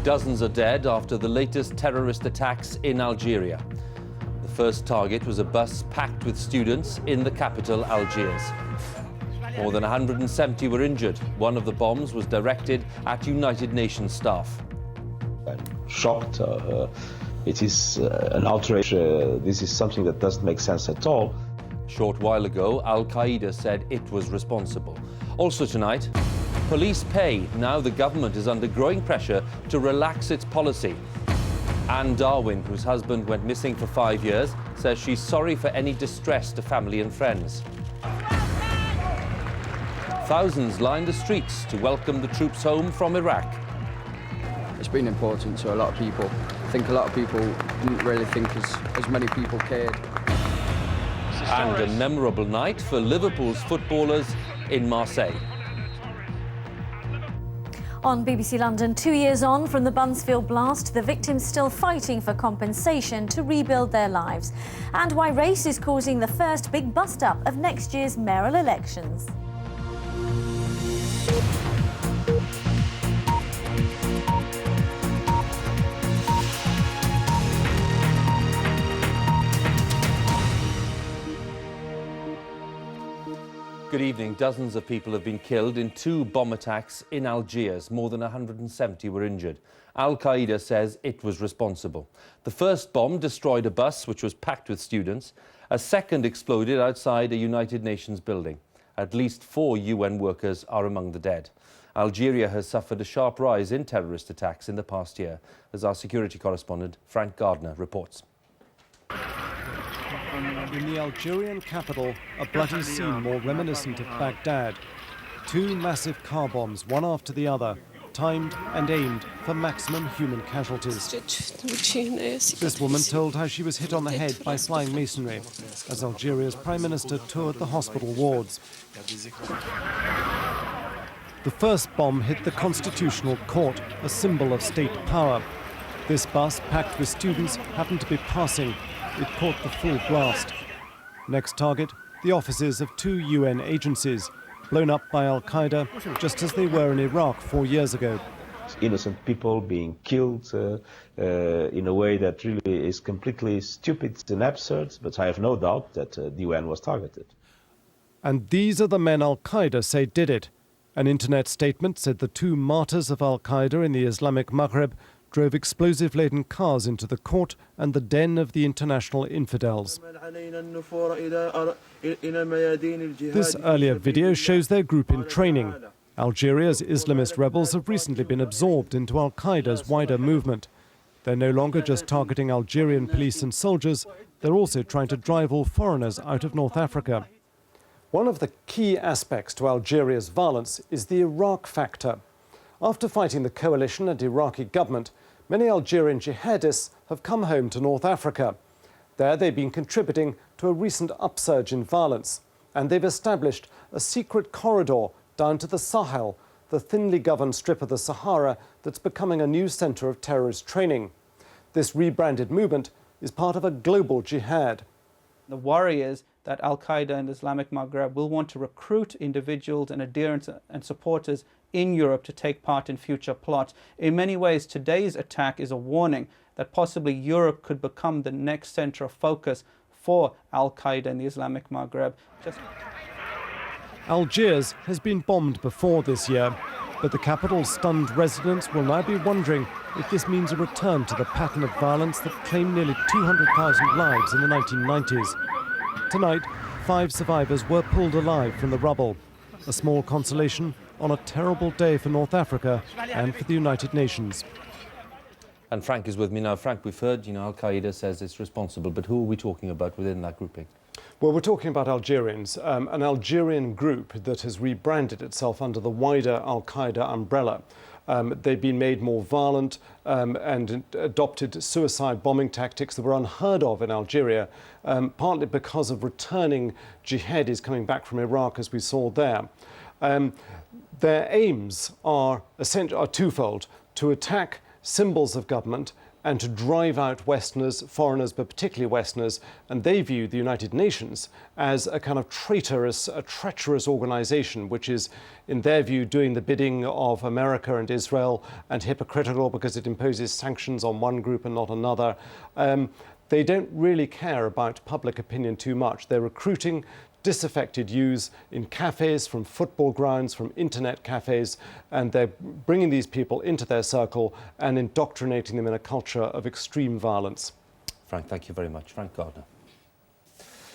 Dozens are dead after the latest terrorist attacks in Algeria. The first target was a bus packed with students in the capital, Algiers. More than 170 were injured. One of the bombs was directed at United Nations staff. I'm shocked. It is an outrage. This is something that doesn't make sense at all. A short while ago, Al-Qaeda said it was responsible. Also tonight, police pay. Now the government is under growing pressure to relax its policy. Anne Darwin, whose husband went missing for 5 years, says she's sorry for any distress to family and friends. Thousands line the streets to welcome the troops home from Iraq. It's been important to a lot of people. I think a lot of people didn't really think as many people cared. And a memorable night for Liverpool's footballers in Marseille. On BBC London, 2 years on from the Buncefield blast, the victims still fighting for compensation to rebuild their lives. And why race is causing the first big bust-up of next year's mayoral elections. Good evening. Dozens of people have been killed in 2 bomb attacks in Algiers. More than 170 were injured. Al-Qaeda says it was responsible. The first bomb destroyed a bus which was packed with students. A second exploded outside a United Nations building. At least 4 UN workers are among the dead. Algeria has suffered a sharp rise in terrorist attacks in the past year, as our security correspondent Frank Gardner reports. In the Algerian capital, a bloody scene more reminiscent of Baghdad. 2 massive car bombs, one after the other, timed and aimed for maximum human casualties. This woman told how she was hit on the head by flying masonry as Algeria's Prime Minister toured the hospital wards. The first bomb hit the Constitutional Court, a symbol of state power. This bus, packed with students, happened to be passing. It caught the full blast. Next target, the offices of 2 UN agencies, blown up by Al-Qaeda just as they were in Iraq 4 years ago. Innocent people being killed in a way that really is completely stupid and absurd, but I have no doubt that the UN was targeted. And these are the men Al-Qaeda say did it. An internet statement said the 2 martyrs of Al-Qaeda in the Islamic Maghreb drove explosive-laden cars into the court and the den of the international infidels. This earlier video shows their group in training. Algeria's Islamist rebels have recently been absorbed into Al-Qaeda's wider movement. They're no longer just targeting Algerian police and soldiers, they're also trying to drive all foreigners out of North Africa. One of the key aspects to Algeria's violence is the Iraq factor. After fighting the coalition and Iraqi government, many Algerian jihadists have come home to North Africa. There they've been contributing to a recent upsurge in violence, and they've established a secret corridor down to the Sahel, the thinly governed strip of the Sahara that's becoming a new centre of terrorist training. This rebranded movement is part of a global jihad. The worry is that Al-Qaeda and Islamic Maghreb will want to recruit individuals and adherents and supporters in Europe to take part in future plots. In many ways, today's attack is a warning that possibly Europe could become the next centre of focus for Al-Qaeda and the Islamic Maghreb. Algiers has been bombed before this year, but the capital's stunned residents will now be wondering if this means a return to the pattern of violence that claimed nearly 200,000 lives in the 1990s. Tonight, 5 survivors were pulled alive from the rubble. A small consolation on a terrible day for North Africa and for the United Nations. And Frank is with me now. Frank, we've heard, Al-Qaeda says it's responsible, but who are we talking about within that grouping? Well, we're talking about Algerians, an Algerian group that has rebranded itself under the wider Al-Qaeda umbrella. They've been made more violent and adopted suicide bombing tactics that were unheard of in Algeria, partly because of returning jihadis coming back from Iraq, as we saw there. Their aims are twofold: to attack symbols of government and to drive out Westerners, foreigners, but particularly Westerners. And they view the United Nations as a kind of traitorous, a treacherous organization, which is, in their view, doing the bidding of America and Israel, and hypocritical because it imposes sanctions on one group and not another. They don't really care about public opinion too much. They're recruiting disaffected youths in cafes, from football grounds, from internet cafes, and they're bringing these people into their circle and indoctrinating them in a culture of extreme violence. Frank, thank you very much. Frank Gardner.